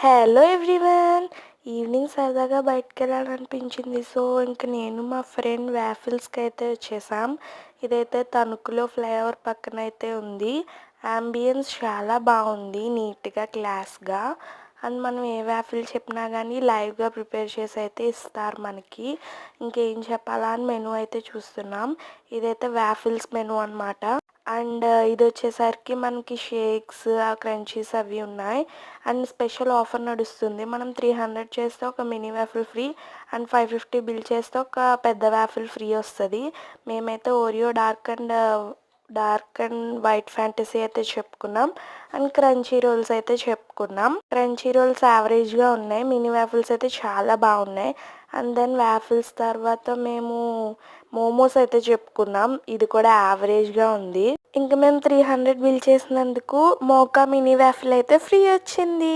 Hello everyone. Evening సరదాగా బయటకెళ్ళాలనిపించింది. So ఇంక నేను మా ఫ్రెండ్ వాఫిల్స్కి అయితే వచ్చేసాం. ఇదైతే తణుకులో ఫ్లైఓవర్ పక్కన అయితే ఉంది. అంబియన్స్ చాలా బాగుంది, నీట్గా క్లాస్గా. అండ్ మనం ఏ వాఫిల్ చెప్పినా కానీ లైవ్గా ప్రిపేర్ చేసి అయితే ఇస్తారు మనకి. ఇంకేం చెప్పాలా అని మెనూ అయితే చూస్తున్నాం. ఇదైతే వాఫిల్స్ మెనూ అనమాట. అండ్ ఇది వచ్చేసరికి మనకి షేక్స్, క్రంచీస్ అవి ఉన్నాయి. అండ్ స్పెషల్ ఆఫర్ నడుస్తుంది. మనం 300 చేస్తే ఒక mini waffle free, and 550 bill చేస్తే ఒక పెద్ద వాఫిల్ ఫ్రీ వస్తుంది. మేమైతే Oreo dark and white fantasy అయితే చెప్పుకున్నాం. అండ్ క్రంచీ రోల్స్ అయితే చెప్పుకున్నాం. క్రంచీ రోల్స్ యావరేజ్గా ఉన్నాయి, మినీ వాఫిల్స్ అయితే చాలా బాగున్నాయి. అండ్ దెన్ వాఫిల్స్ తర్వాత మేము మోమోస్ అయితే చెప్పుకున్నాం. ఇది కూడా యావరేజ్గా ఉంది. ఇంకా మేము 300 బిల్ చేసినందుకు మోకా మినీ వాఫిల్ అయితే ఫ్రీ వచ్చింది.